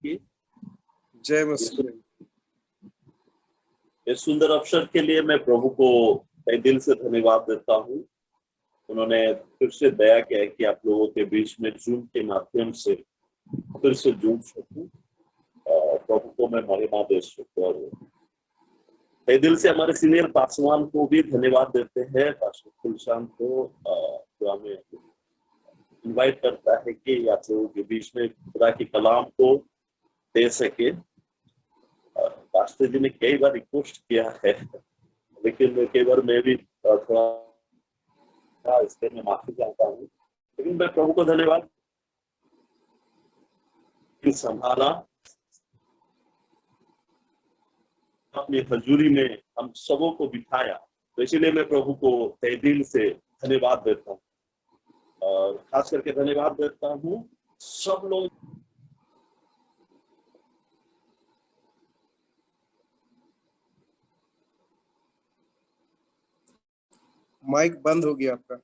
की जय मसीह। इस सुंदर अवसर के लिए मैं प्रभु को तहे दिल से धन्यवाद देता हूँ। उन्होंने फिर से दया किया कि आप लोगों के बीच में जूम के माध्यम से फिर से जुड़ सकूं। प्रभु को मैं महिमा दे सकूं। और तहे दिल से हमारे सीनियर पासवान को भी धन्यवाद देते हैं, पास्टर कुलशान को, जो हमें इनवाइट करता है कि आप लोगों के बीच में खुदा की कलाम को दे सके। पास्टर जी ने कई बार रिक्वेस्ट किया है, लेकिन कई बार मैं भी थोड़ा इसके मैं माफी चाहता हूँ। लेकिन मैं प्रभु को धन्यवाद संभाला, अपनी हजूरी में हम सबों को बिठाया, तो इसीलिए मैं प्रभु को तहे दिल से धन्यवाद देता हूँ। और खास करके धन्यवाद देता हूँ सब लोग। माइक बंद हो गया आपका।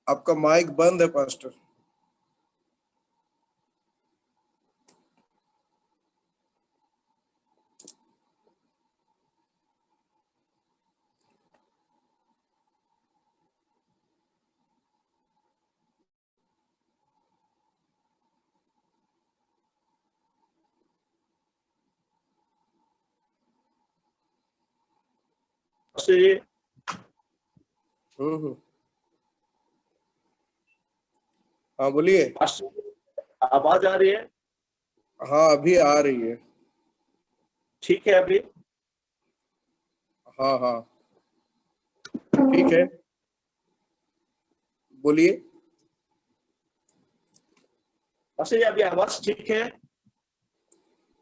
आपका माइक बंद है पास्टर। से हाँ बोलिए। आवाज आ रही है? हाँ अभी आ रही है। ठीक है अभी? हाँ हाँ ठीक है, बोलिए। अच्छा, अभी आवाज ठीक है?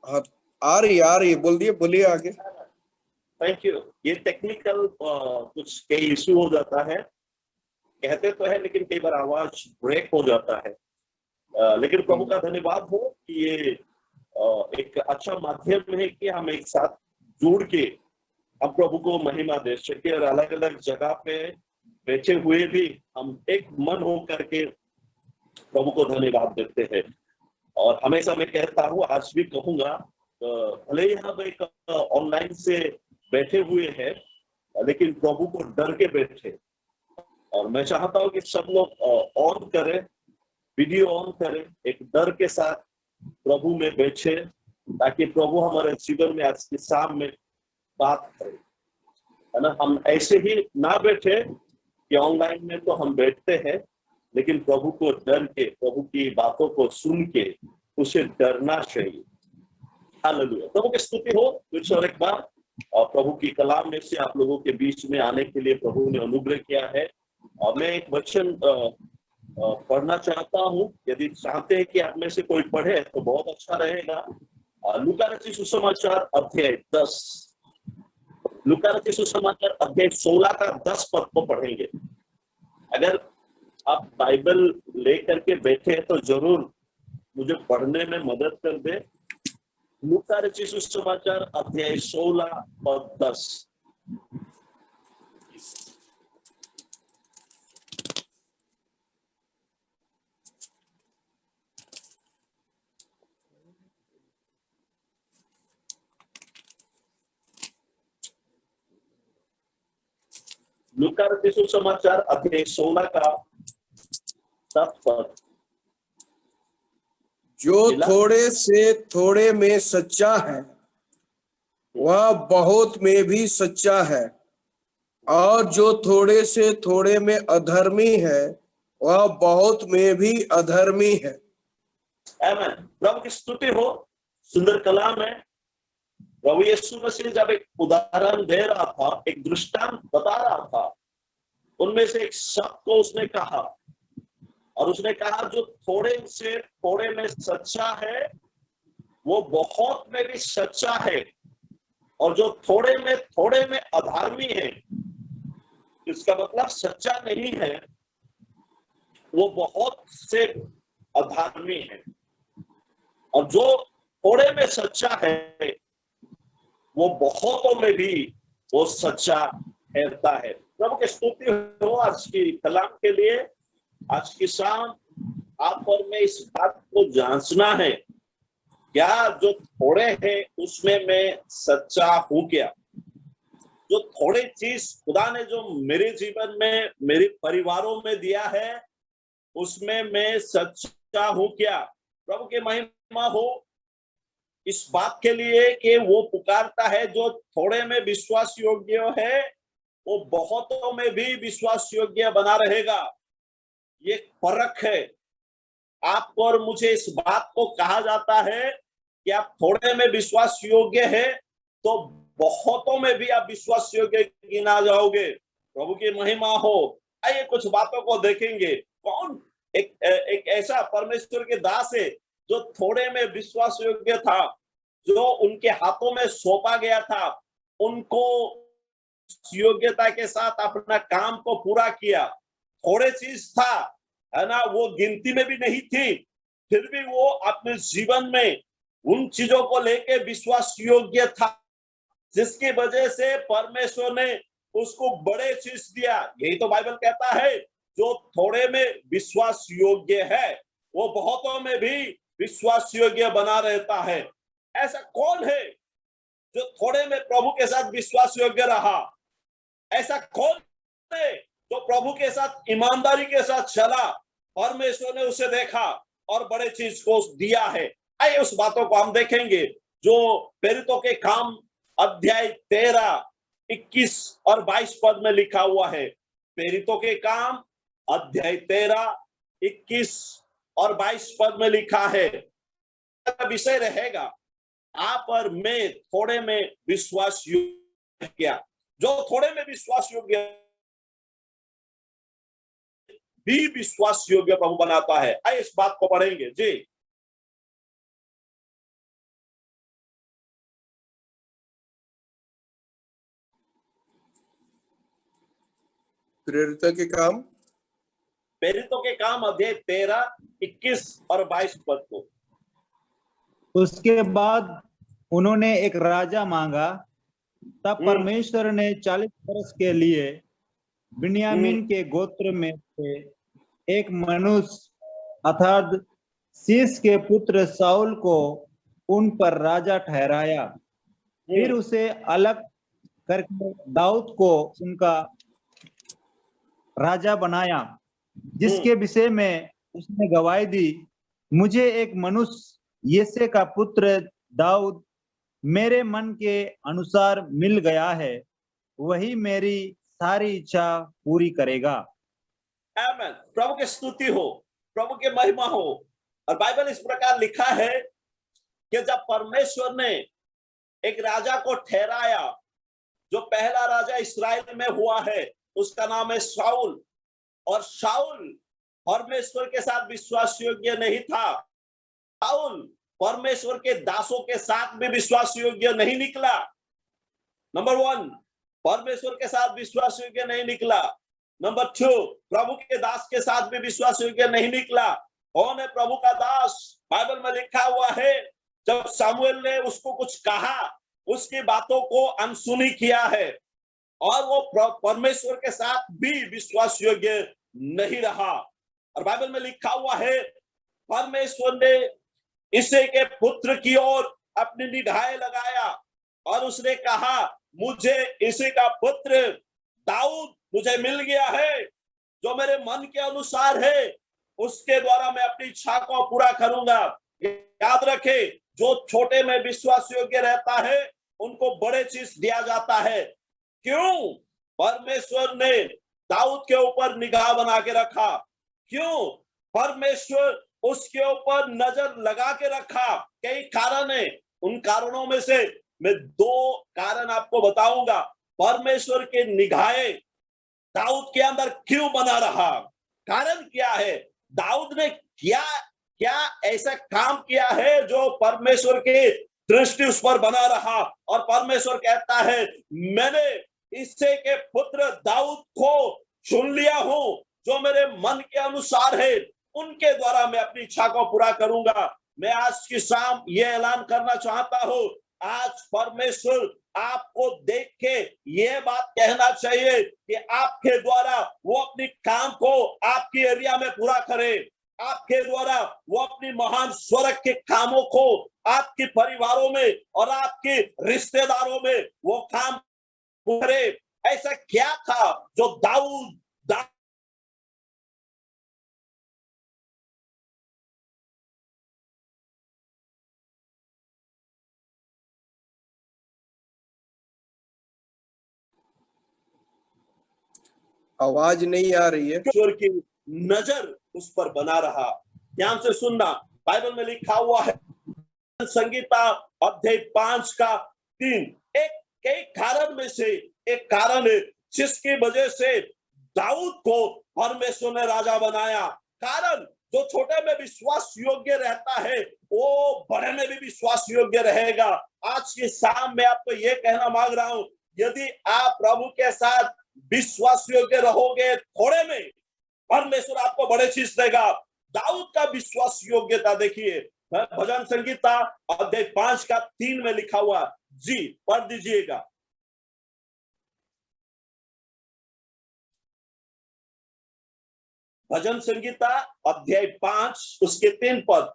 हाँ आ रही है, बोलिए आगे। Thank you. ये टेक्निकल कुछ कई इश्यू हो जाता है, कहते तो है लेकिन कई बार आवाज ब्रेक हो जाता है। लेकिन प्रभु का धन्यवाद हो कि ये एक अच्छा माध्यम है कि हम एक साथ जुड़ के हम प्रभु को महिमा दे सके, और अलग अलग जगह पे बैठे हुए भी हम एक मन हो करके प्रभु को धन्यवाद देते हैं। और हमेशा मैं कहता हूँ, आज भी कहूंगा, भले ही हम एक ऑनलाइन से बैठे हुए हैं, लेकिन प्रभु को डर के बैठे। और मैं चाहता हूँ कि सब लोग ऑन करें, वीडियो ऑन करें, एक डर के साथ प्रभु में बैठे, ताकि प्रभु हमारे जीवन में आज की शाम में बात करें, है ना। हम ऐसे ही ना बैठे कि ऑनलाइन में तो हम बैठते हैं, लेकिन प्रभु को डर के, प्रभु की बातों को सुन के उसे डरना चाहिए। हालेलुया। प्रभु की स्तुति हो। फिर और एक बार प्रभु की कलाम में से आप लोगों के बीच में आने के लिए प्रभु ने अनुग्रह किया है। और मैं एक वचन पढ़ना चाहता हूँ। यदि चाहते हैं कि आप में से कोई पढ़े तो बहुत अच्छा रहेगा। लूका रचित सुसमाचार अध्याय 10, लूका रचित सुसमाचार अध्याय 16 का 10 पद को पढ़ेंगे। अगर आप बाइबल लेकर के बैठे हैं तो जरूर मुझे पढ़ने में मदद कर दे। लूका रचित सुसमाचार अध्याय 16 पद 10। लूका रचित सुसमाचार अध्याय 16 का 10 पद। जो थोड़े से थोड़े में सच्चा है वह बहुत में भी सच्चा है, और जो थोड़े से थोड़े में अधर्मी है वह बहुत में भी अधर्मी है। आमीन। प्रभु की स्तुति हो। सुंदर कलाम है। प्रभु यीशु मसीह जब एक उदाहरण दे रहा था, एक दृष्टांत बता रहा था, उनमें से एक शब्द को उसने कहा, और उसने कहा जो थोड़े से थोड़े में सच्चा है वो बहुत में भी सच्चा है, और जो थोड़े में अधर्मी है, इसका मतलब सच्चा नहीं है, वो बहुत से अधर्मी है। और जो थोड़े में सच्चा है वो बहुतों में भी वो सच्चा ठहरता है। प्रभु की स्तुति हो आज की कलाम के लिए। आज की शाम आप और मैं इस बात को जांचना है, क्या जो थोड़े हैं उसमें मैं सच्चा हूं क्या? जो थोड़ी चीज खुदा ने जो मेरे जीवन में, मेरे परिवारों में दिया है, उसमें मैं सच्चा हूं क्या? प्रभु की महिमा हो इस बात के लिए कि वो पुकारता है, जो थोड़े में विश्वास योग्य है वो बहुतों में भी विश्वास योग्य बना रहेगा। ये फर्क है। आपको और मुझे इस बात को कहा जाता है कि आप थोड़े में विश्वास योग्य है तो बहुतों में भी आप विश्वास योग्य गिना जाओगे। प्रभु की महिमा हो। आइए कुछ बातों को देखेंगे। कौन एक ऐसा परमेश्वर के दास है जो थोड़े में विश्वास योग्य था, जो उनके हाथों में सौंपा गया था, उनको योग्यता के साथ अपना काम को पूरा किया। थोड़े चीज था, है ना, वो गिनती में भी नहीं थी, फिर भी वो अपने जीवन में उन चीजों को लेके विश्वास योग्य था, जिसकी वजह से परमेश्वर ने उसको बड़े चीज दिया। यही तो बाइबल कहता है, जो थोड़े में विश्वास योग्य है वो बहुतों में भी विश्वास योग्य बना रहता है। ऐसा कौन है जो थोड़े में प्रभु के साथ विश्वास योग्य रहा? ऐसा कौन है जो प्रभु के साथ ईमानदारी के साथ चला? परमेश्वर ने उसे देखा और बड़े चीज को दिया है। आइए उस बातों को हम देखेंगे जो प्रेरितों के काम अध्याय 13, 21 और 22 पद में लिखा हुआ है। प्रेरितों के काम अध्याय 13, 21 और 22 पद में लिखा है। विषय रहेगा, आप और मैं थोड़े में विश्वास योग्य क्या? जो थोड़े में विश्वास योग्य भी विश्वास योग्य प्रभु बनाता है। आइए इस बात को पढ़ेंगे जी। प्रेरितों के काम, प्रेरितों के काम अध्याय 13, 21 और 22 पद को। उसके बाद उन्होंने एक राजा मांगा। तब परमेश्वर ने 40 वर्ष के लिए बिन्यामीन के गोत्र में से एक मनुष्य अर्थात शीश के पुत्र शाऊल को उन पर राजा ठहराया। फिर उसे अलग करके दाऊद को उनका राजा बनाया, जिसके विषय में उसने गवाही दी, मुझे एक मनुष्य यिशै का पुत्र दाऊद मेरे मन के अनुसार मिल गया है, वही मेरी सारी इच्छा पूरी करेगा। आमीन। प्रभु की स्तुति हो, प्रभु की महिमा हो। और बाइबल इस प्रकार लिखा है कि जब परमेश्वर ने एक राजा को ठहराया, जो पहला राजा इस्राएल में हुआ है उसका नाम है शाऊल। और शाऊल परमेश्वर के साथ विश्वास योग्य नहीं था। शाऊल परमेश्वर के दासों के साथ भी विश्वास योग्य नहीं निकला। नंबर 1, परमेश्वर के साथ विश्वास योग्य नहीं निकला। नंबर 2, प्रभु के दास के साथ भी विश्वास योग्य नहीं निकला। कौन है प्रभु का दास? बाइबल में लिखा हुआ है, जब सामुएल ने उसको कुछ कहा, उसकी बातों को अनसुनी किया है और वो परमेश्वर के साथ भी विश्वास योग्य नहीं रहा। और बाइबल में लिखा हुआ है, परमेश्वर ने यिशै के पुत्र की ओर अपनी निगाहें लगाया और उसने कहा, मुझे यिशै का पुत्र दाऊद मुझे मिल गया है, जो मेरे मन के अनुसार है, उसके द्वारा मैं अपनी इच्छा को पूरा करूंगा। याद रखे, जो छोटे में विश्वास योग्य रहता है उनको बड़े चीज दिया जाता है। क्यों? परमेश्वर ने दाऊद के ऊपर निगाह बना के रखा। क्यों? परमेश्वर उसके ऊपर नजर लगा के रखा। कई कारण है, उन कारणों में से मैं 2 कारण आपको बताऊंगा। परमेश्वर के निगाहें दाऊद के अंदर क्यों बना रहा? कारण क्या है? दाऊद ने क्या ऐसा काम किया है जो परमेश्वर की दृष्टि उस पर बना रहा? और परमेश्वर कहता है, मैंने यिशै के पुत्र दाऊद को चुन लिया हूं, जो मेरे मन के अनुसार है, उनके द्वारा मैं अपनी इच्छा को पूरा करूंगा। मैं आज की शाम ये ऐलान करना चाहता हूं, आज परमेश्वर आपको देख के ये बात कहना चाहिए कि आपके द्वारा वो अपनी काम को आपकी एरिया में पूरा करे, आपके द्वारा वो अपनी महान स्वर्ग के कामों को आपके परिवारों में और आपके रिश्तेदारों में वो काम करे। ऐसा क्या था जो दाऊद आवाज नहीं आ रही है। ईश्वर की नजर उस पर बना रहा। ध्यान से सुनना, बाइबल में लिखा हुआ है संगीता अध्याय 5 का 3, एक कई कारण में से एक कारण है जिसकी वजह से दाऊद को परमेश्वर ने राजा बनाया। कारण जो छोटे में विश्वास योग्य रहता है वो बड़े में भी विश्वास योग्य रहेगा। आज की शाम में आपको ये कहना मांग रहा हूं, यदि आप प्रभु के साथ विश्वास योग्य रहोगे थोड़े में, परमेश्वर आपको बड़े चीज देगा। दाऊद का विश्वास योग्यता देखिए, भजन संगीता अध्याय 5 का 3 में लिखा हुआ, जी पढ़ दीजिएगा। भजन संगीता अध्याय 5 उसके 3 पद।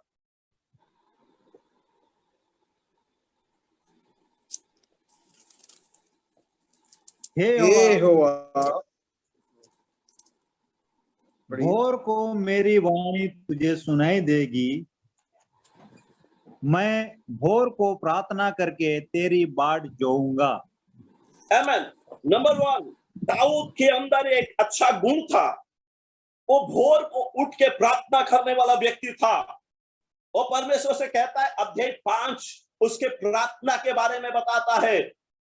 हे हे यहोवा, यहोवा, भोर को मेरी वाणी तुझे सुनाई देगी। मैं भोर को प्रार्थना करके तेरी बाट जोऊंगा। आमीन। नंबर 1, दाऊद के अंदर एक अच्छा गुण था, वो भोर को उठ के प्रार्थना करने वाला व्यक्ति था। वो परमेश्वर से कहता है, अध्याय 5 उसके प्रार्थना के बारे में बताता है,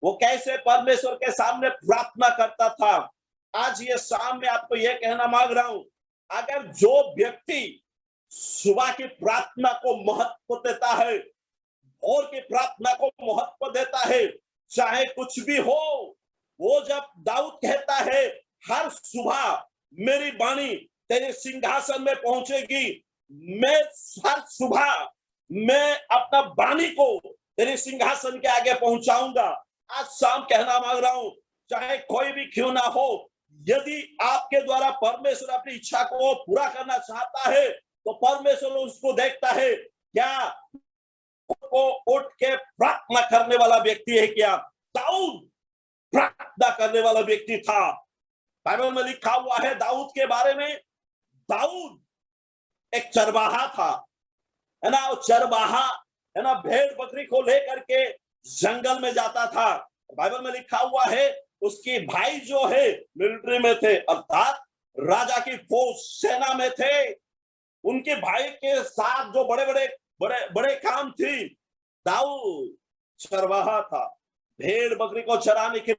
वो कैसे परमेश्वर के सामने प्रार्थना करता था। आज ये शाम में आपको ये कहना मांग रहा हूं, अगर जो व्यक्ति सुबह की प्रार्थना को महत्व देता है, भोर की प्रार्थना को महत्व देता है, चाहे कुछ भी हो, वो जब दाऊद कहता है हर सुबह मेरी वाणी तेरे सिंहासन में पहुंचेगी, मैं हर सुबह मैं अपना वाणी को तेरे सिंहासन के आगे पहुंचाऊंगा। आज शाम कहना मांग रहा हूं, चाहे कोई भी क्यों ना हो, यदि आपके द्वारा परमेश्वर अपनी इच्छा को पूरा करना चाहता है तो परमेश्वर उसको देखता है, क्या को उठ के प्रार्थना करने वाला व्यक्ति है क्या? दाऊद प्रार्थना करने वाला व्यक्ति था। बाइबल में लिखा हुआ है दाऊद के बारे में, दाऊद एक चरवाहा था, है ना। वो चरवाहा, है ना, भेड़ बकरी को लेकर के जंगल में जाता था। बाइबल में लिखा हुआ है उसके भाई जो है मिलिट्री में थे, अर्थात राजा की फौज सेना में थे। उनके भाई के साथ जो बड़े बड़े काम थी, दाऊद चरवाहा था, भेड़ बकरी को चराने के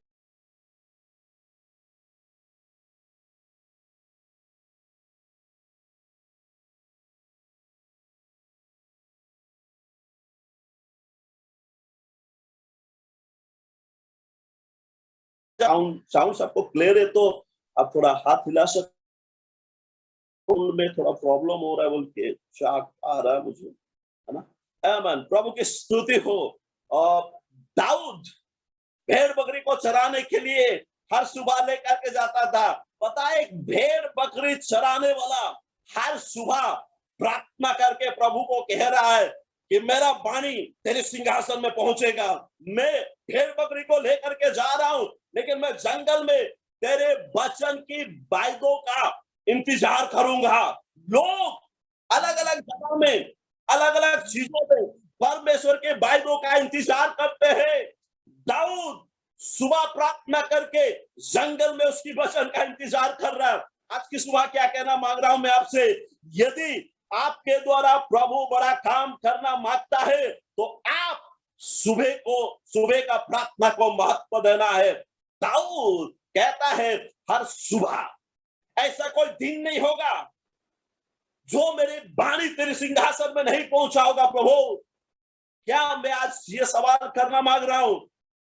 साउंड सबको क्लियर है तो आप थोड़ा हाथ हिला सकते, में थोड़ा प्रॉब्लम हो रहा है बोल के शाक आ रहा है मुझे, है ना। आमीन, प्रभु की स्तुति हो। और दाऊद भेड़ बकरी को चराने के लिए हर सुबह लेकर के जाता था। पता है, एक भेड़ बकरी चराने वाला हर सुबह प्रार्थना करके प्रभु को कह रहा है कि मेरा वाणी तेरे सिंहासन में पहुंचेगा, मैं भेड़ बकरी को लेकर के जा रहा हूं, लेकिन मैं जंगल में तेरे वचन की बाइदों का इंतजार करूंगा। लोग अलग अलग जगह में अलग अलग चीजों में परमेश्वर के वायदों का इंतजार करते हैं। दाऊद सुबह प्रार्थना करके जंगल में उसकी वचन का इंतजार कर रहा है। आज की सुबह क्या कहना मांग रहा हूं मैं आपसे, यदि आपके द्वारा प्रभु बड़ा काम करना मांगता है तो आप सुबह का प्रार्थना को महत्व देना है। दाऊद कहता है हर सुबह, ऐसा कोई दिन नहीं होगा जो मेरी वाणी तेरे सिंहासन में नहीं पहुंचा होगा। प्रभु, क्या मैं आज ये सवाल करना मांग रहा हूं,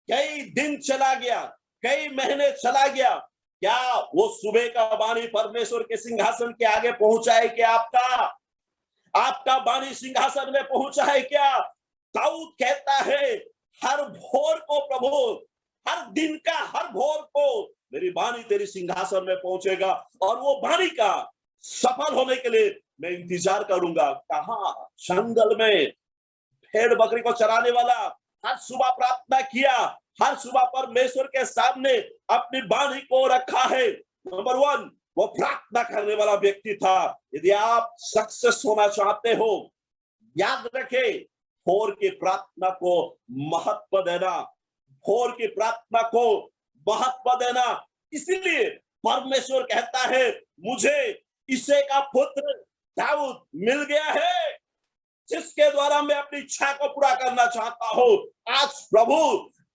कई दिन चला गया, कई महीने चला गया, क्या वो सुबह का वाणी परमेश्वर के सिंहासन के आगे पहुंचा है क्या? आपका वाणी सिंहासन में पहुंचा है क्या? दाऊद कहता है हर भोर को प्रभु, हर दिन का हर भोर को मेरी वाणी तेरी सिंहासन में पहुंचेगा और वो वाणी का सफल होने के लिए मैं इंतजार करूंगा। कहा? जंगल में भेड़ बकरी को चराने वाला हर सुबह प्रार्थना किया, हर सुबह परमेश्वर के सामने अपनी वाणी को रखा है। नंबर 1 वो प्रार्थना करने वाला व्यक्ति था। यदि आप सक्सेस होना चाहते हो, याद रखें, भोर की प्रार्थना को महत्व देना, भोर की प्रार्थना को महत्व देना। इसलिए परमेश्वर कहता है, मुझे इसे का पुत्र दाऊद मिल गया है, जिसके द्वारा मैं अपनी इच्छा को पूरा करना चाहता हूं। आज प्रभु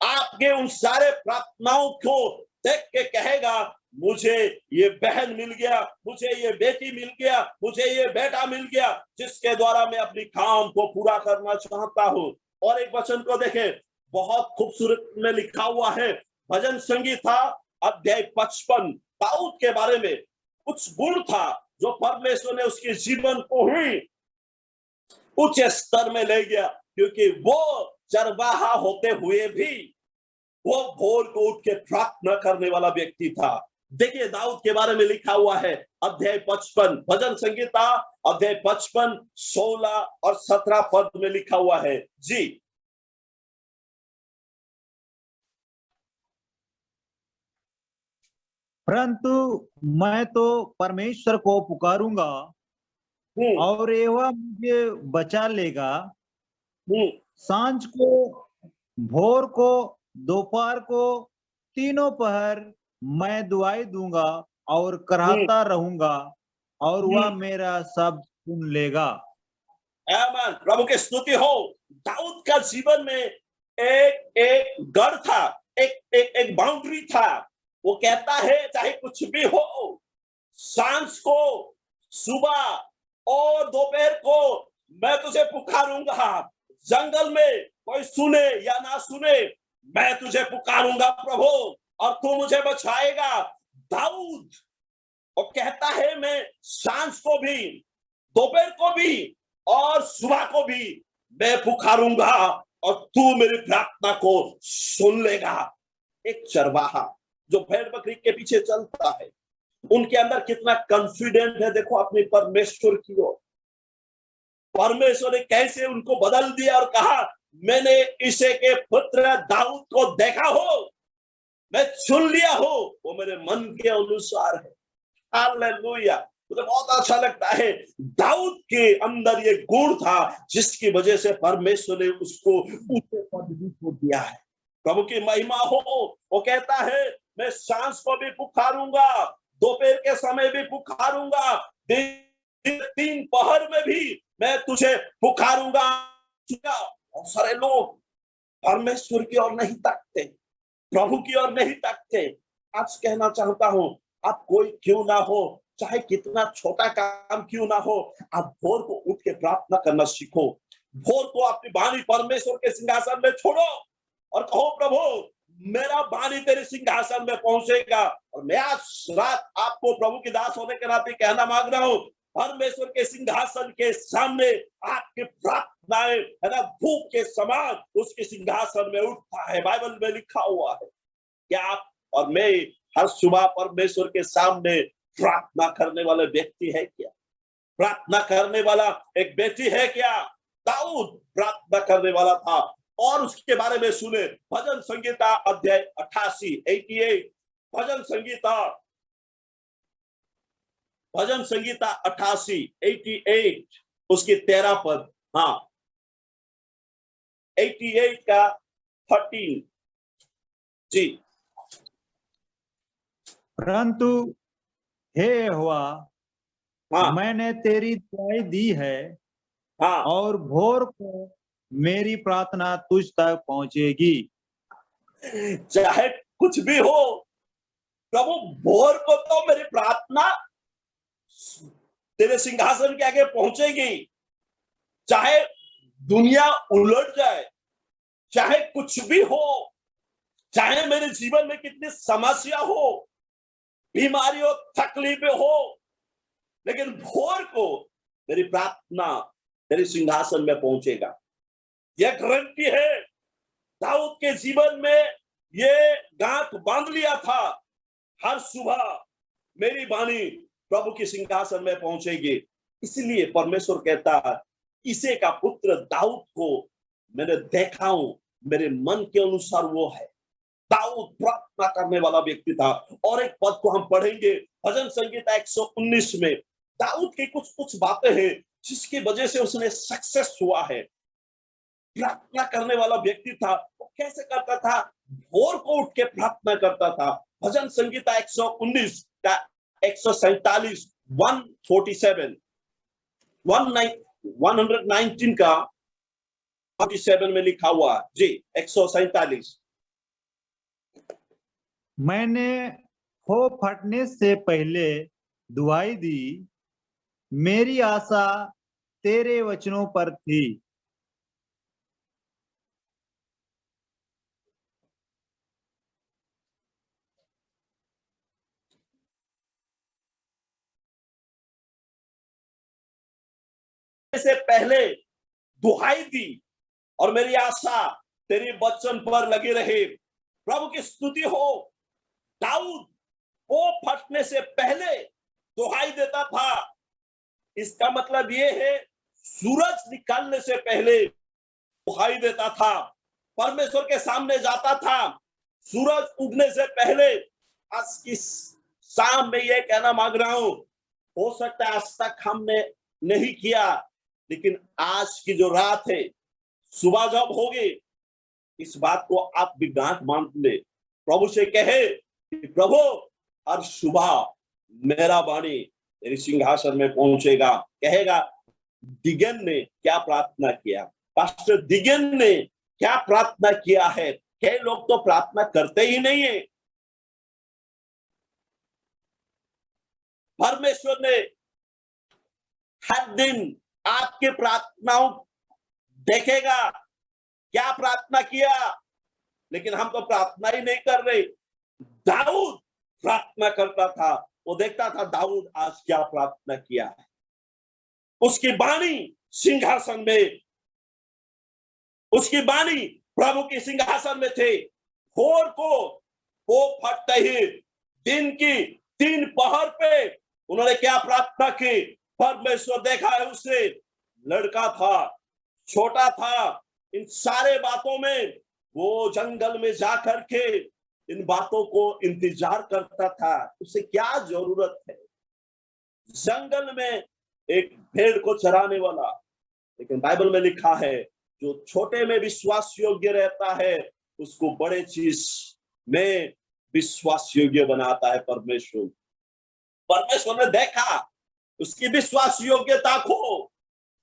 आपके उन सारे प्रार्थनाओं को देख के कहेगा, मुझे ये बहन मिल गया, मुझे ये बेटी मिल गया, मुझे ये बेटा मिल गया, जिसके द्वारा मैं अपनी काम को पूरा करना चाहता हूं। और एक वचन को देखें, बहुत खूबसूरत में लिखा हुआ है, भजन संगीता अध्याय 55, दाऊद के बारे में कुछ गुण था जो परमेश्वर ने उसके जीवन को ही उच्च स्तर में ले गया, क्योंकि वो चरवाहा होते हुए भी वो भोर को उठ के प्रार्थना करने वाला व्यक्ति था। देखिए दाऊद के बारे में लिखा हुआ है अध्याय 55, भजन संगीता अध्याय 55, 16 और 17 पद में लिखा हुआ है। जी, परंतु मैं तो परमेश्वर को पुकारूंगा और यहोवा मुझे बचा लेगा। सांझ को, भोर को, दोपहर को, तीनों पहर मैं दुआई दूंगा और कराहता रहूंगा और वह मेरा शब्द सुन लेगा। आमीन। प्रभु की स्तुति हो। दाऊद का जीवन में एक गढ़ था, एक बाउंड्री था। वो कहता है, चाहे कुछ भी हो, सांझ को, सुबह और दोपहर को मैं तुझे पुकारूंगा। जंगल में कोई सुने या ना सुने, मैं तुझे पुकारूंगा प्रभु, और तू मुझे बचाएगा। दाऊद वो कहता है, मैं सांझ को भी, दोपहर को भी और सुबह को भी मैं पुकारूंगा और तू मेरी प्रार्थना को सुन लेगा। एक चरवाहा जो भेड़ बकरी के पीछे चलता है, उनके अंदर कितना कॉन्फिडेंट है देखो अपने परमेश्वर की ओर। परमेश्वर ने कैसे उनको बदल दिया और कहा, मैंने इसे के पुत्र दाऊद को देखा हो, मैं चुन लिया हो, वो मेरे मन के अनुसार है। हालेलुया। मुझे बहुत अच्छा लगता है, दाऊद के अंदर ये गुण था जिसकी वजह से परमेश्वर ने उसको ऊंचे पद भी को दिया है। प्रभु की महिमा हो। वो कहता है, मैं सांझ को भी पुकारूंगा, दोपहर के समय भी पुकारूंगा, तीन पहर में भी मैं तुझे पुकारूंगा। बहुत सारे लोग परमेश्वर की ओर नहीं ताकते, प्रभु की ओर नहीं ताकते। आज कहना चाहता हूं, आप कोई क्यों ना हो, चाहे कितना छोटा काम क्यों ना हो, आप भोर को उठ के प्रार्थना करना सीखो। भोर को अपनी वाणी परमेश्वर के सिंहासन में छोड़ो और कहो, प्रभु मेरा वाणी तेरे सिंहासन में पहुंचेगा। और मैं आज रात आपको प्रभु की दास होने के नाते कहना मांग रहा हूं, परमेश्वर के सिंहासन के सामने आपकी प्रार्थनाएं है ना, धूप के समान उसके सिंहासन में उठता है। बाइबल में लिखा हुआ है कि आप और मैं हर सुबह परमेश्वर के सामने प्रार्थना करने वाले व्यक्ति है क्या? प्रार्थना करने वाला एक व्यक्ति है क्या? दाऊद प्रार्थना करने वाला था। और उसके बारे में सुने, भजन संगीता अध्याय 88, 88, भजन संगीता 88, 88 उसकी 13 पद। हाँ, 88 का 13 जी। परंतु हे यहोवा, हाँ, मैंने तेरी दुआई दी है हाँ, और भोर को मेरी प्रार्थना तुझ तक पहुंचेगी। चाहे कुछ भी हो प्रभु, भोर को तो मेरी प्रार्थना तेरे सिंहासन के आगे पहुंचेगी। चाहे दुनिया उलट जाए, चाहे कुछ भी हो, चाहे मेरे जीवन में कितनी समस्या हो, बीमारी हो, तकलीफें हो, लेकिन भोर को मेरी प्रार्थना तेरे सिंहासन में पहुंचेगा। यह गारंटी है। दाऊद के जीवन में ये गांठ बांध लिया था, हर सुबह मेरी वाणी प्रभु के सिंहासन में पहुंचेगी। इसलिए परमेश्वर कहता है, इसे का पुत्र दाऊद को मैंने देखा हूं, मेरे मन के अनुसार वो है। दाऊद प्रार्थना करने वाला व्यक्ति था। और एक पद को हम पढ़ेंगे भजन संगीता 119 में। दाऊद की कुछ कुछ बातें हैं जिसकी वजह से उसने सक्सेस हुआ है। प्रार्थना करने वाला व्यक्ति था। वो कैसे करता था? भोर को उठ के प्रार्थना करता था। भजन संगीता 119 का 147 147 119 का 47 में लिखा हुआ जी 147। मैंने हो फटने से पहले दुआई दी, मेरी आशा तेरे वचनों पर थी। से पहले दुहाई दी और मेरी आशा तेरे वचन पर लगी रही। प्रभु की स्तुति हो। दाऊद वो फटने से पहले दुहाई देता था। इसका मतलब ये है, सूरज निकलने से पहले दुहाई देता था, परमेश्वर के सामने जाता था। सूरज उगने से पहले। आज की शाम में ये कहना मांग रहा हूं, हो सकता है आज तक हमने नहीं किया, लेकिन आज की जो रात है, सुबह जब होगी, इस बात को आप भी गांठ बांध ले। प्रभु से कहे कि प्रभु हर सुबह मेरा वाणी तेरे सिंहासन में पहुंचेगा। कहेगा दिगन ने क्या प्रार्थना किया, पास्टर दिगन ने क्या प्रार्थना किया है। कई लोग तो प्रार्थना करते ही नहीं है। परमेश्वर ने हर दिन आपके प्रार्थनाओं देखेगा, क्या प्रार्थना किया, लेकिन हम तो प्रार्थना ही नहीं कर रहे। दाऊद प्रार्थना करता था, वो देखता था दाऊद आज क्या प्रार्थना किया है। उसकी वाणी सिंहासन में, उसकी वाणी प्रभु के सिंहासन में थे। भोर को वो फटते ही दिन की 3 पहर पे उन्होंने क्या प्रार्थना की। परमेश्वर देखा है उसे, लड़का था, छोटा था, इन सारे बातों में वो जंगल में जाकर के इन बातों को इंतजार करता था। उसे क्या जरूरत है जंगल में एक भेड़ को चराने वाला। लेकिन बाइबल में लिखा है, जो छोटे में विश्वास योग्य रहता है, उसको बड़े चीज में विश्वास योग्य बनाता है परमेश्वर। परमेश्वर ने देखा उसकी विश्वास योग्यता को,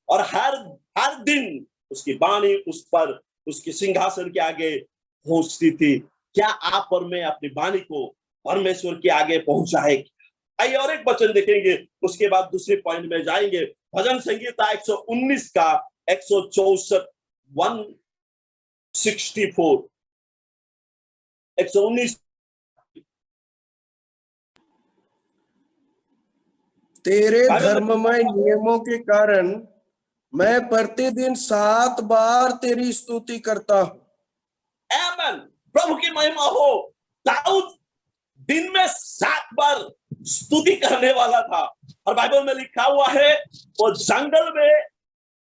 और हर दिन उसकी वाणी उस पर, उसके सिंहासन के आगे पहुंचती थी। क्या आप और मैं अपनी वाणी को परमेश्वर के आगे पहुंचाए? आइए और एक वचन देखेंगे, उसके बाद दूसरे पॉइंट में जाएंगे। भजन संगीता 119 का 164 164 119। तेरे धर्ममय नियमों के कारण मैं प्रतिदिन 7 बार तेरी स्तुति करता हूं। आमीन। प्रभु की महिमा हो। दाऊद दिन में 7 बार स्तुति करने वाला था। और बाइबल में लिखा हुआ है, वो जंगल में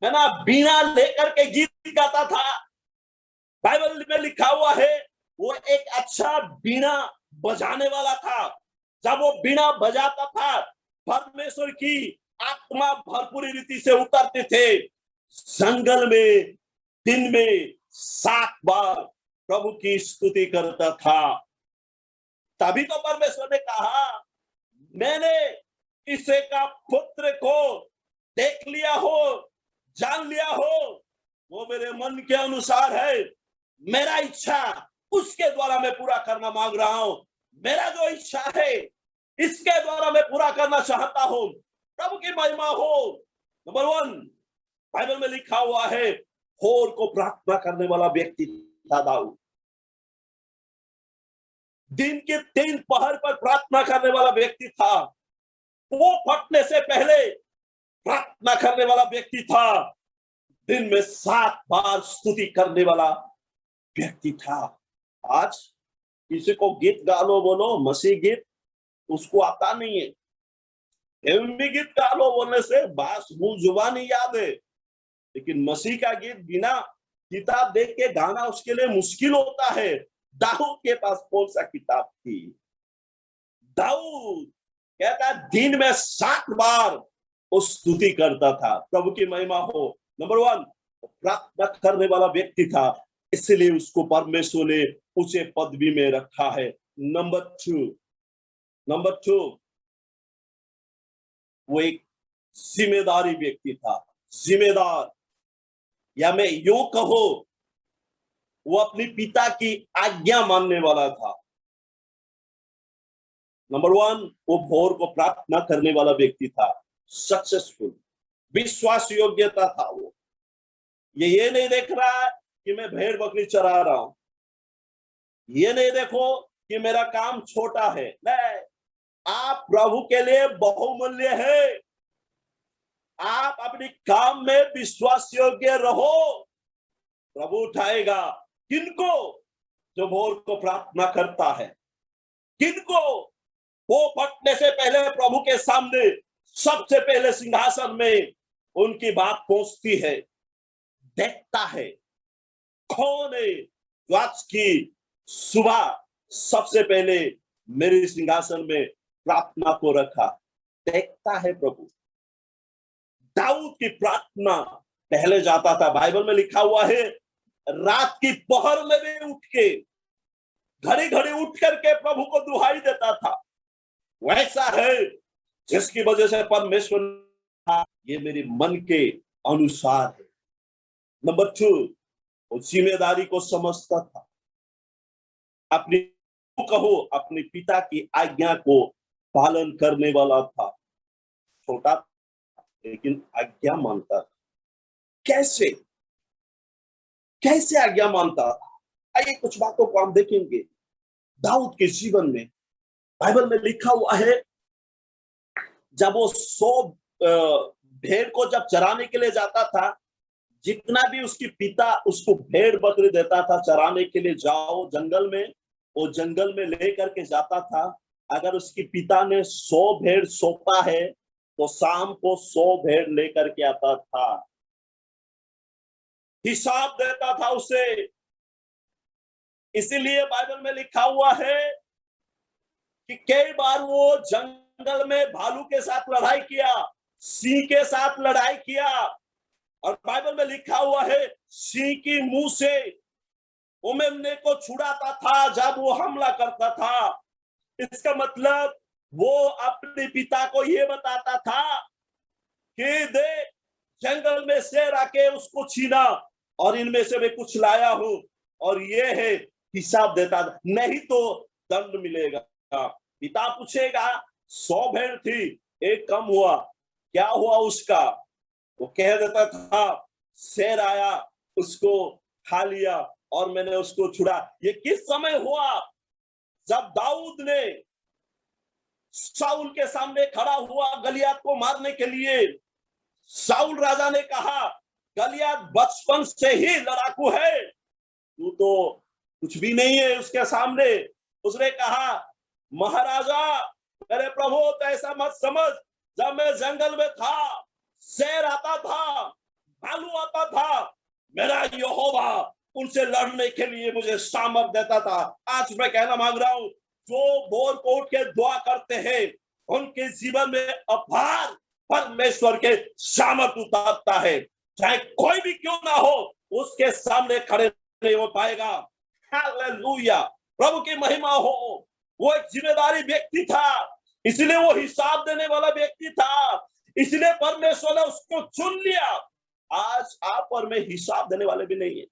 है ना, बीना लेकर के गीत गाता था। बाइबल में लिखा हुआ है, वो एक अच्छा बीना बजाने वाला था। जब वो बीना बजाता था, परमेश्वर की आत्मा भरपूर रीति से उतरते थे। जंगल में दिन में 7 बार प्रभु की स्तुति करता था। तभी तो परमेश्वर ने कहा, मैंने इसे का पुत्र को देख लिया हो, जान लिया हो, वो मेरे मन के अनुसार है। मेरा इच्छा उसके द्वारा मैं पूरा करना मांग रहा हूं। मेरा जो इच्छा है, इसके द्वारा मैं पूरा करना चाहता हूं। प्रभु की महिमा हो। नंबर 1 बाइबल में लिखा हुआ है, भोर को प्रार्थना करने वाला व्यक्ति था दाऊद। दिन के 3 पहर पर प्रार्थना करने वाला व्यक्ति था। वो फटने से पहले प्रार्थना करने वाला व्यक्ति था। दिन में 7 बार स्तुति करने वाला व्यक्ति था। आज किसी को गीत गा लो बोलो, मसीह गीत, उसको आता नहीं है। एवं गीत गा लो बोलने से बास मुंह जुबानी याद है, लेकिन मसीह का गीत बिना किताब देख के गाना उसके लिए मुश्किल होता है। दाऊद के पास कौन सा किताब थी? दाऊद कहता दिन में 7 बार वो स्तुति करता था। प्रभु की महिमा हो। नंबर 1, प्रार्थना करने वाला व्यक्ति था, इसलिए उसको परमेश्वर ने ऊंचे पदवी में रखा है। नंबर 2, वो एक जिम्मेदारी व्यक्ति था। जिम्मेदार, या मैं यूं कहो, वो अपने पिता की आज्ञा मानने वाला था। नंबर 1, वो भोर को प्रार्थना करने वाला व्यक्ति था। सक्सेसफुल, विश्वास योग्यता था वो। ये नहीं देख रहा है कि मैं भेड़ बकरी चरा रहा हूं, ये नहीं देखो कि मेरा काम छोटा है। नहीं, आप प्रभु के लिए बहुमूल्य है। आप अपने काम में विश्वास योग्य रहो, प्रभु उठाएगा। किनको? जो भोर को प्रार्थना करता है। किनको? वो फटने से पहले प्रभु के सामने सबसे पहले सिंहासन में उनकी बात पहुंचती है। देखता है कौन है जो आज की सुबह सबसे पहले मेरे सिंहासन में प्रार्थना को रखा। देखता है प्रभु। दाऊद की प्रार्थना पहले जाता था। बाइबल में लिखा हुआ है, रात की पहर में भी उठ के, घड़ी घड़ी उठ करके प्रभु को दुहाई देता था। वैसा है जिसकी वजह से परमेश्वर, ये मेरे मन के अनुसार है। नंबर 2, वो जिम्मेदारी को समझता था। अपनी कहो अपने पिता की आज्ञा को पालन करने वाला था। छोटा लेकिन आज्ञा मानता था। कैसे आज्ञा मानता था? आइए कुछ बातों को हम देखेंगे दाऊद के जीवन में। बाइबल में लिखा हुआ है, जब वो 100 भेड़ को जब चराने के लिए जाता था, जितना भी उसकी पिता उसको भेड़ बकरी देता था चराने के लिए, जाओ जंगल में, वो जंगल में लेकर के जाता था। अगर उसकी पिता ने 100 भेड़ सौंपा है तो शाम को 100 भेड़ लेकर के आता था। हिसाब देता था उसे। इसीलिए बाइबल में लिखा हुआ है कि कई बार वो जंगल में भालू के साथ लड़ाई किया, सिंह के साथ लड़ाई किया, और बाइबल में लिखा हुआ है सिंह की मुंह से वो मेमने को छुड़ाता था जब वो हमला करता था। इसका मतलब वो अपने पिता को ये बताता था कि देख, जंगल में शेर आके उसको छीना और इनमें से मैं कुछ लाया हूं, और ये है। हिसाब देता था, नहीं तो दंड मिलेगा। पिता पूछेगा 100 भेड़ थी, एक कम हुआ, क्या हुआ उसका? वो कह देता था शेर आया, उसको खा लिया और मैंने उसको छुड़ा। ये किस समय हुआ? जब दाऊद ने शाऊल के सामने खड़ा हुआ गलियात को मारने के लिए। शाऊल राजा ने कहा, गलियात बचपन से ही लड़ाकू है, तू तो कुछ भी नहीं है उसके सामने। उसने कहा, महाराजा मेरे प्रभु, तो ऐसा मत समझ, जब मैं जंगल में था, शेर आता था, भालू आता था, मेरा यहोवा उनसे लड़ने के लिए मुझे सामर्थ देता था। आज मैं कहना मांग रहा हूं, जो भोर को उठ के दुआ करते हैं उनके जीवन में अपार परमेश्वर के सामर्थ उतारता है। चाहे कोई भी क्यों ना हो, उसके सामने खड़े नहीं हो पाएगा। हालेलुया, प्रभु की महिमा हो। वो एक जिम्मेदारी व्यक्ति था, इसलिए वो हिसाब देने वाला व्यक्ति था, इसलिए परमेश्वर ने उसको चुन लिया। आज आप और मैं हिसाब देने वाले भी नहीं है।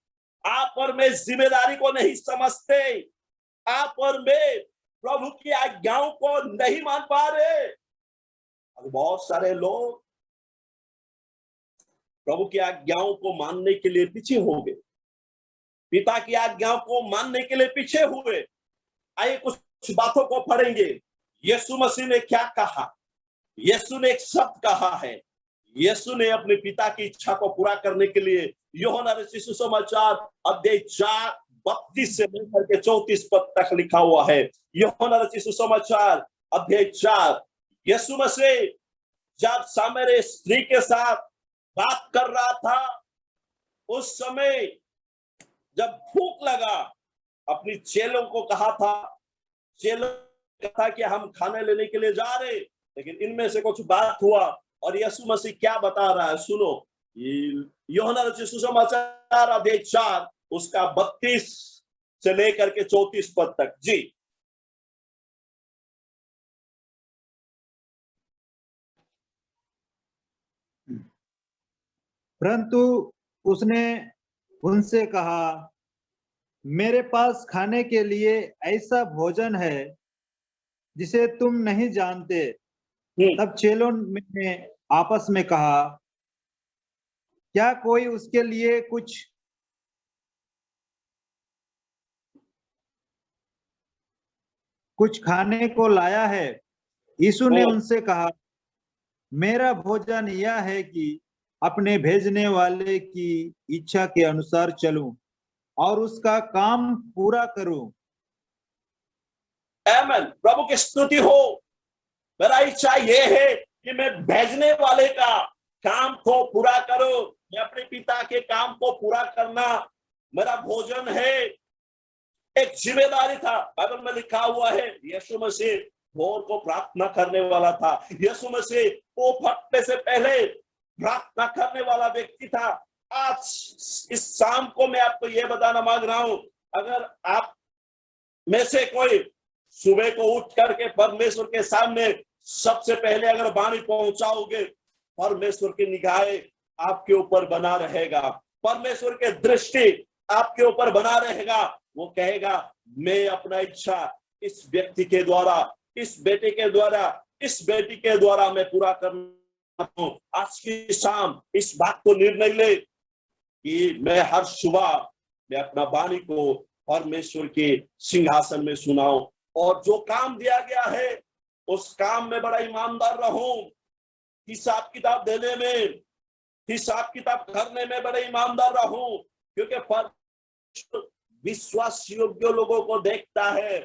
आप और मैं जिम्मेदारी को नहीं समझते। आप और मैं प्रभु की आज्ञाओं को नहीं मान पा रहे। बहुत सारे लोग प्रभु की आज्ञाओं को मानने के लिए पीछे हो गए, पिता की आज्ञाओं को मानने के लिए पीछे हुए। आइए कुछ बातों को पढ़ेंगे। यीशु मसीह ने क्या कहा? यीशु ने एक शब्द कहा है। यीशु ने अपने पिता की इच्छा को पूरा करने के लिए यूहन्ना रचित सुसमाचार अध्याय 4 32 से लेकर के 34 पद तक लिखा हुआ है। यूहन्ना रचित सुसमाचार अध्याय 4। यीशु मसीह जब सामरी स्त्री के साथ बात कर रहा था, उस समय जब भूख लगा, अपनी चेलों को कहा था, चेलों ने कहा कि हम खाने लेने के लिए जा रहे, लेकिन इनमें से कुछ बात हुआ और यीशु मसीह क्या बता रहा है सुनो। यूहन्ना रचित सुसमाचार अध्याय 4 उसका 32 से लेकर के 34 पद तक। जी परंतु उसने उनसे कहा, मेरे पास खाने के लिए ऐसा भोजन है जिसे तुम नहीं जानते। तब चेलों ने आपस में कहा, क्या कोई उसके लिए कुछ खाने को लाया है? यीशु ने उनसे कहा, मेरा भोजन यह है कि अपने भेजने वाले की इच्छा के अनुसार चलूं और उसका काम पूरा करूं। आमीन। प्रभु की स्तुति हो। मेरा इच्छा यह है कि मैं भेजने वाले का काम को पूरा करूं। मैं अपने पिता के काम को पूरा करना मेरा भोजन है। एक जिम्मेदारी था। बाइबल में लिखा हुआ है यीशु मसीह भोर को प्रार्थना करने वाला था। यीशु मसीह वो फटने से पहले प्रार्थना करने वाला व्यक्ति था। आज इस शाम को मैं आपको यह बताना मांग रहा हूं, अगर आप में से कोई सुबह को उठ करके परमेश्वर के सामने सबसे पहले अगर वाणी पहुंचाओगे, परमेश्वर की निगाहें आपके ऊपर बना रहेगा, परमेश्वर के दृष्टि आपके ऊपर बना रहेगा। वो कहेगा, मैं अपना इच्छा इस व्यक्ति के द्वारा, इस बेटे के द्वारा, इस बेटी के द्वारा मैं पूरा करना हूं। आज की शाम इस बात को निर्णय ले कि मैं हर सुबह मैं अपना वाणी को परमेश्वर के सिंहासन में सुनाऊं और जो काम दिया गया है उस काम में बड़ा ईमानदार रहूं। हिसाब किताब देने में, हिसाब किताब करने में बड़े ईमानदार रहूं, क्योंकि परमेश्वर विश्वास योग्य लोगों को देखता है।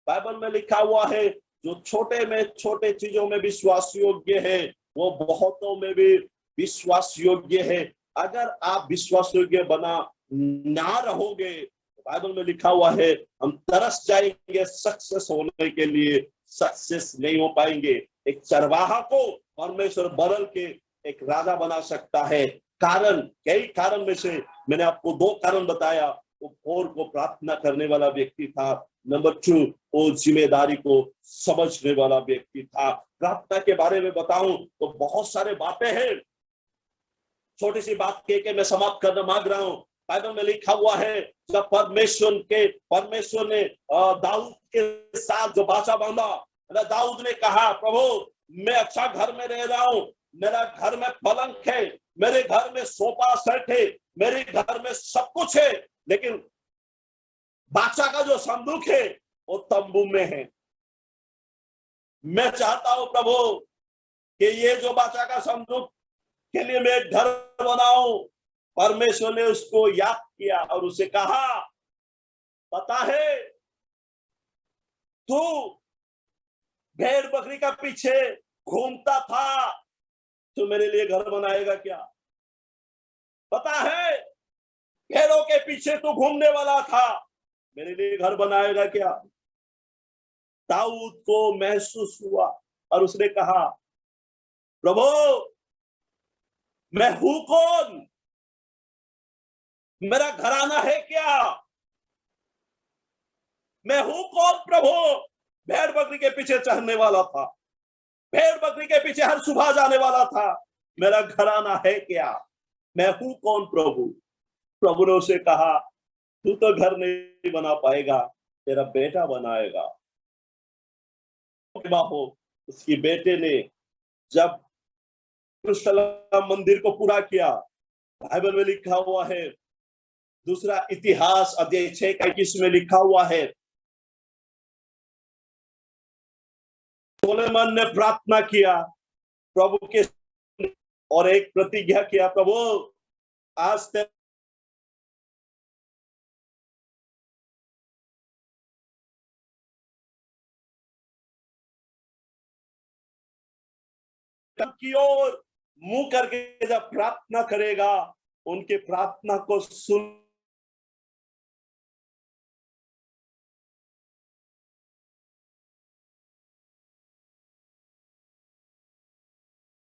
बाइबल में लिखा हुआ है, जो छोटे में छोटे चीजों में विश्वास योग्य है वो बहुतों में भी विश्वास योग्य है। अगर आप विश्वास योग्य बना ना रहोगे, बाइबल में लिखा हुआ है हम तरस जाएंगे सक्सेस होने के लिए, सक्सेस नहीं हो पाएंगे। एक चरवाहा को परमेश्वर बदल के एक राजा बना सकता है। कारण, कई कारण में से मैंने आपको 2 कारण बताया। वो भोर को प्रार्थना करने वाला व्यक्ति था। नंबर 2, वो जिम्मेदारी को समझने वाला व्यक्ति था। प्रार्थना के बारे में बताऊं तो बहुत सारे बातें हैं। छोटी सी बात कह के मैं समाप्त करना मांग रहा हूं। बाइबल में लिखा हुआ है, जब परमेश्वर ने दाऊद के साथ जो बाचा बांधा, दाऊद ने कहा, प्रभु मैं अच्छा घर में रह रहा हूं, मेरा घर में पलंग है, मेरे घर में सोफा सेट है, मेरे घर में सब कुछ है, लेकिन बाचा का जो संदूक है वो तंबू में है। मैं चाहता हूं प्रभु कि ये जो बाचा का संदूक के लिए मैं घर बनाऊं। परमेश्वर ने उसको याद किया और उसे कहा, पता है तू भेड़ बकरी का पीछे घूमता था, तो मेरे लिए घर बनाएगा क्या? पता है भेड़ों के पीछे तू घूमने वाला था, मेरे लिए घर बनाएगा क्या? दाऊद को महसूस हुआ और उसने कहा, प्रभु मैं हूं कौन? मेरा घराना है क्या? मैं हूं कौन प्रभु? भेड़ बकरी के पीछे चढ़ने वाला था, भेड़ बकरी के पीछे हर सुबह जाने वाला था। मेरा घराना है क्या? मैं हूं कौन प्रभु? प्रभु ने उसे कहा, तू तो घर नहीं बना पाएगा, तेरा बेटा बनाएगा। हो उसकी बेटे ने जब यरूशलेम मंदिर को पूरा किया, बाइबल में लिखा हुआ है, दूसरा इतिहास अध्याय 6 का 21 में लिखा हुआ है, सोलोमन ने प्रार्थना किया प्रभु के और एक प्रतिज्ञा किया, प्रभु आज की ओर मुंह करके जब प्रार्थना करेगा, उनके प्रार्थना को सुन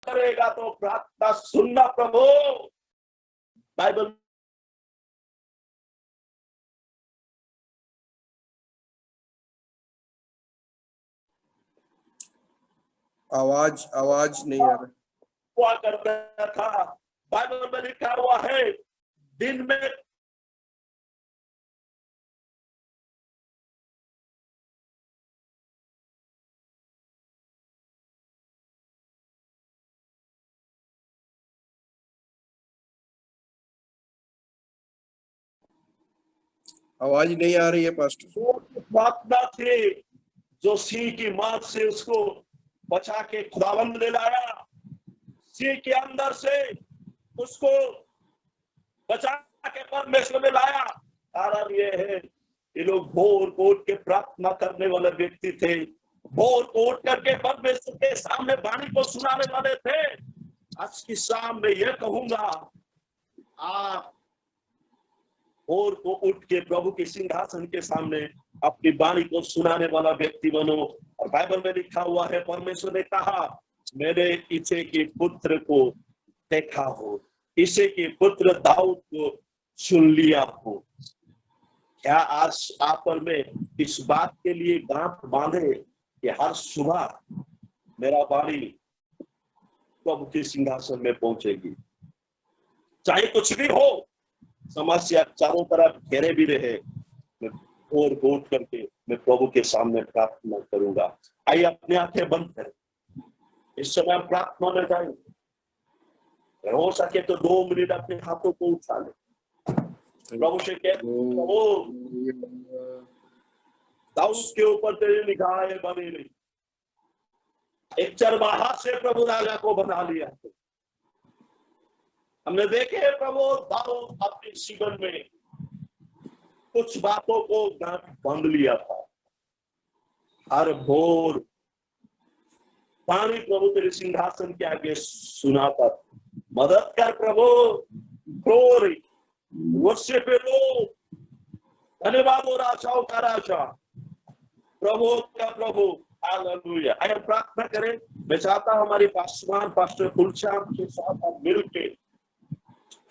करेगा तो प्रार्थना सुनना प्रभु। बाइबल आवाज नहीं आ रहा। हुआ करता था, बाइबल में लिखा हुआ है, दिन में आवाज नहीं आ रही है पास्टर। प्रार्थना थी जो सिंह की मांग से उसको बचा के खुदावंद ले लाया, सिंह के अंदर से उसको बचा के परमेश्वर में लाया। कारण ये है, ये लोग भोर को उठ के प्रार्थना करने वाले व्यक्ति थे, भोर को उठ करके परमेश्वर के सामने वाणी को सुनाने वाले थे। आज की शाम में यह कहूंगा, आप भोर को उठ के प्रभु के सिंहासन के सामने अपनी वाणी को सुनाने वाला व्यक्ति बनो। और बाइबल में लिखा हुआ है, परमेश्वर ने कहा, मेरे इसे के पुत्र को देखा हो, इसे के पुत्र दाऊद को सुन लिया हो। क्या आज आप पर में इस बात के लिए गांठ बांधे कि हर सुबह मेरा वाणी प्रभु के सिंहासन में पहुंचेगी, चाहे कुछ भी हो, समस्या चारों तरफ घेरे भी रहे, मैं भोर को उठ करके मैं प्रभु के सामने प्रार्थना करूंगा। आइए अपने आंखें बंद करें, इस समय हम प्रार्थना में जाएंगे। हो सके तो 2 मिनट अपने हाथों को उठा ले, प्रभु से कहते, प्रभु दाऊद के ऊपर तेरी निगाहें बनी रही। एक चरवाहा से प्रभु राजा को बना लिया। हमने देखे प्रभु दाऊद अपने जीवन में कुछ बातों को गांठ बांध लिया था। हर भोर पानी प्रभु तेरे सिंहासन के आगे सुनाता था। मदद कर प्रभु, ग्लोरी, वर्शिप लो, धन्यवाद और आशाओं का राजा, प्रभु का प्रभु, हालेलुया। आइए प्रार्थना करें। मैं चाहता हूं हमारे पासवान पास्टर फुलश्याम के साथ हम मिलके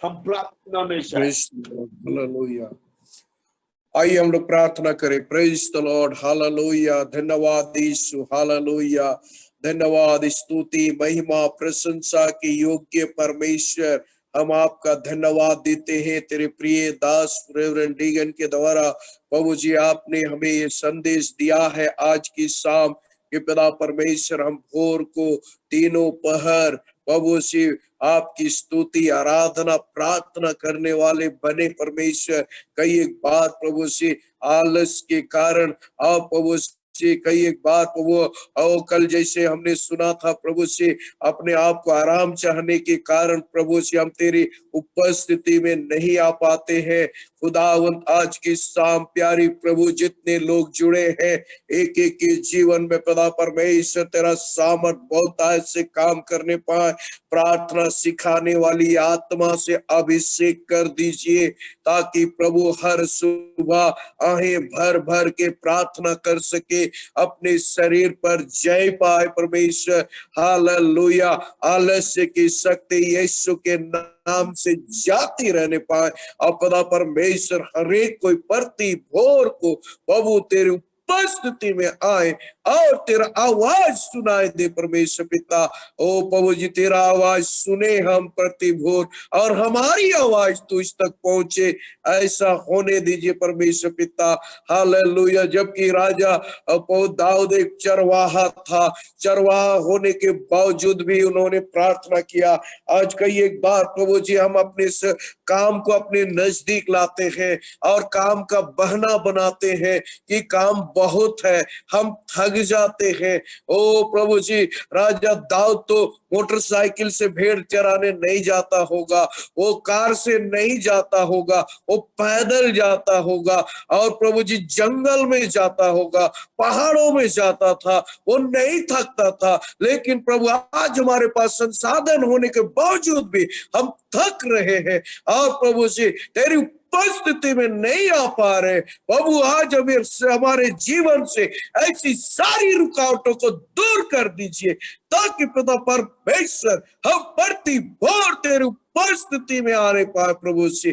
हम प्रार्थना में जाएं। हालेलुया। आइए हम लोग प्रार्थना करें। Praise the Lord, hallelujah. धन्यवाद यीशु, हालेलुया। धन्यवाद, स्तुति, महिमा, प्रशंसा के योग्य परमेश्वर, हम आपका धन्यवाद देते हैं। तेरे प्रिय दास रेवरेंड डीगन के द्वारा प्रभु जी आपने हमें ये संदेश दिया है आज की शाम कि पिता परमेश्वर, हम भोर को तीनों पहर प्रभु से आपकी स्तुति, आराधना, प्रार्थना करने वाले बने परमेश्वर। कई एक बार प्रभु से आलस के कारण आप प्रभु से कई एक बार प्रभु कल जैसे हमने सुना था प्रभु से अपने आप को आराम चाहने के कारण प्रभु से हम तेरी उपस्थिति में नहीं आ पाते हैं। खुदावंत आज की शाम प्यारी प्रभु जितने लोग जुड़े हैं एक एक के जीवन में पिता परमेश्वर तेरा सामर्थ बहुत से काम करने पाए। प्रार्थना सिखाने वाली आत्मा से अभिषेक कर दीजिए ताकि प्रभु हर सुबह आहें भर भर के प्रार्थना कर सके, अपने शरीर पर जय पाए परमेश्वर। हालेलुया। आलस्य की शक्ति यीशु के नाम से जाती रहने पाए। अपना परमेश्वर हरेक कोई प्रति भोर को प्रभु तेरे उपस्थिति में आए और तेरा आवाज सुनाई दे परमेश्वर पिता। ओ प्रभु जी तेरा आवाज सुने हम प्रति भोर और हमारी आवाज तो इस तक पहुंचे, ऐसा होने दीजिए परमेश्वर पिता। हालेलुया। जबकि राजा दाऊद एक चरवाहा था, चरवाहा होने के बावजूद भी उन्होंने प्रार्थना किया। आज कई एक बार प्रभु जी हम अपने काम को अपने नजदीक लाते हैं और काम का बहाना बनाते हैं कि काम बहुत है, हम थक जाते हैं। ओ प्रभु जी, राजा दाऊद तो मोटरसाइकिल से भेड़ चराने नहीं जाता होगा, वो कार से नहीं जाता होगा, वो पैदल जाता होगा, और प्रभु जी जंगल में जाता होगा, पहाड़ों में जाता था, वो नहीं थकता था। लेकिन प्रभु आज हमारे पास संसाधन होने के बावजूद भी हम थक रहे हैं, और प्रभु जी तेरी उपस्थिति में नहीं आ पा रहे। प्रभु आज हमारे जीवन से ऐसी सारी रुकावटों को दूर कर दीजिए, ताकि पिता परमेश्वर हम प्रतिभर तेरी उपस्थिति में आने पाए। प्रभु जी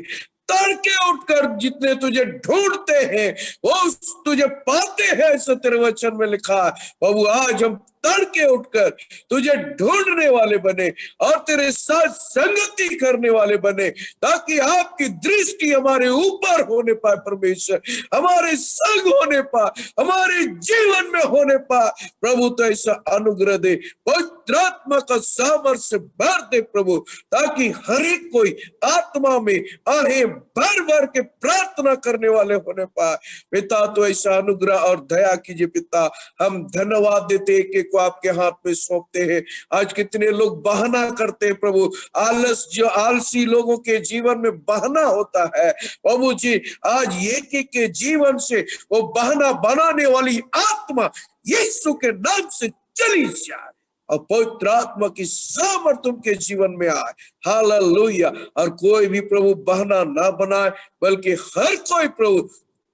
तड़के उठकर जितने तुझे ढूंढते हैं वो तुझे पाते हैं, ऐसा तेरे वचन में लिखा है। प्रभु आज हम तड़के उठकर तुझे ढूंढने वाले बने और तेरे साथ संगति करने वाले बने, ताकि आपकी दृष्टि हमारे ऊपर होने पाए, परमेश्वर हमारे संग होने पाए, हमारे जीवन में होने पाए। प्रभु तो ऐसा अनुग्रह दे, पवित्र आत्मा का सामर्थ्य भर दे प्रभु, ताकि हर एक कोई आत्मा में आहे भर भर के प्रार्थना करने वाले होने पाए। पिता तो ऐसा अनुग्रह और दया कीजिए। पिता हम धन्यवाद देते हैं कि को आपके हाथ में सौंपते हैं। आज कितने लोग बहाना करते हैं प्रभु, आलस, जो आलसी लोगों के जीवन में बहाना होता है प्रभु जी, आज एक के जीवन से वो बहाना बनाने वाली आत्मा यीशु के नाम से चली जाए और पवित्र आत्मा की सामर्थ उनके जीवन में आए। हालेलुया। और कोई भी प्रभु बहाना ना बनाए, बल्कि हर कोई प्रभु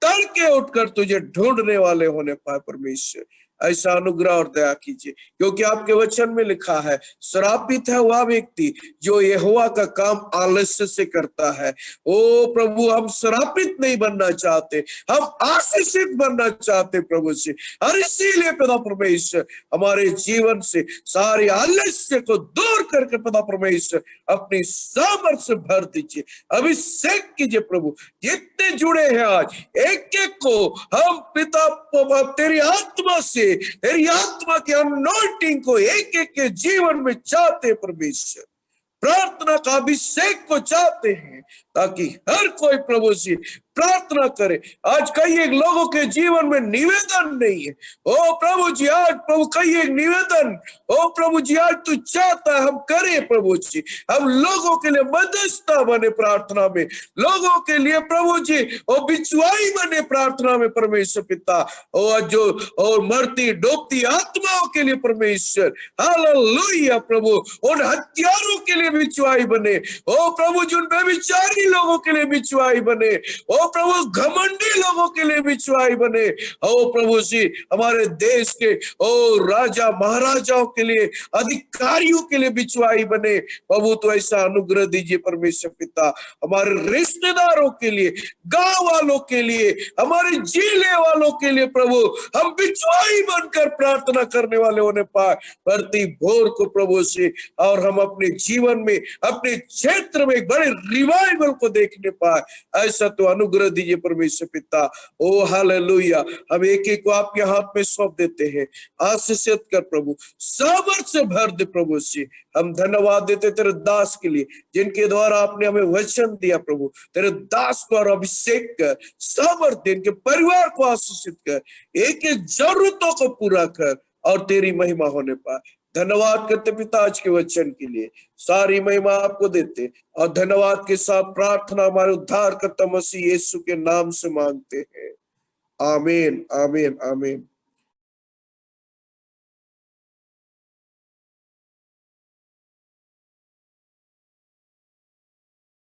तड़के उठकर तुझे ढूंढने वाले होने पाए। परमेश्वर ऐसा अनुग्रह और दया कीजिए, क्योंकि आपके वचन में लिखा है, श्रापित है वह व्यक्ति जो यहोवा का काम आलस्य से करता है। ओ प्रभु, हम श्रापित नहीं बनना चाहते, हम आशीषित बनना चाहते प्रभु से। और इसीलिए पिता परमेश्वर हमारे जीवन से सारे आलस्य को दूर करके पिता परमेश्वर अपनी सामर्थ्य से भर दीजिए, अभिषेक कीजिए प्रभु। जितने जुड़े हैं आज एक एक को हम पिता तेरी आत्मा से, तेरी आत्मा के अनॉइंटिंग को एक एक के जीवन में चाहते परमेश्वर, प्रार्थना का अभिषेक को चाहते हैं, ताकि हर कोई प्रभु से प्रार्थना करे। आज कई एक लोगों के जीवन में निवेदन नहीं है। ओ प्रभु जी, आज प्रभु कई एक निवेदन, ओ प्रभु जी आज तू चाहता है हम करें प्रभु जी, हम लोगों के लिए मध्यस्थता बने प्रार्थना में, लोगों के लिए प्रभु जी ओ बिचवाई बने प्रार्थना में परमेश्वर पिता। ओ जो और मरती डूबती आत्माओं के लिए परमेश्वर, हालेलुया प्रभु, उन हत्यारों के लिए बिचवाई बने। ओ प्रभु जी उन बेविचारी लोगों के लिए बिचवाई बने। ओ प्रभु घमंडी लोगों के लिए बिचवाई बने। ओ प्रभु जी हमारे देश के ओ राजा महाराजाओं के लिए, अधिकारियों के लिए बिचवाई बने। प्रभु तो ऐसा अनुग्रह दीजिए परमेश्वर पिता, हमारे रिश्तेदारों के लिए, गांव वालों के लिए, हमारे जिले वालों के लिए प्रभु हम बिचवाई बनकर प्रार्थना करने वाले होने पाए प्रति भोर को प्रभु से, और हम अपने जीवन में, अपने क्षेत्र में एक बड़े रिवाइवल को देखने पाए। ऐसा तो अनुग्रह दीजिए परमेश्वर पिता। ओ हालेलुया। हम एक एक को आपके हाथ में सौंप देते हैं, आशीषित कर प्रभु, सामर्थ से भर दे प्रभु से। हम धन्यवाद देते तेरे दास के लिए, जिनके द्वारा आपने हमें वचन दिया प्रभु। तेरे दास को और अभिषेक कर, सामर्थ दे, इनके परिवार को आशीषित कर, एक एक जरूरतों को पूरा कर और तेरी महिमा होने पाए। धन्यवाद करते पिता आज के वचन के लिए, सारी महिमा आपको देते और धन्यवाद के साथ प्रार्थना हमारे उद्धार करता मसीह यीशु के नाम से मांगते हैं। आमीन, आमीन, आमीन।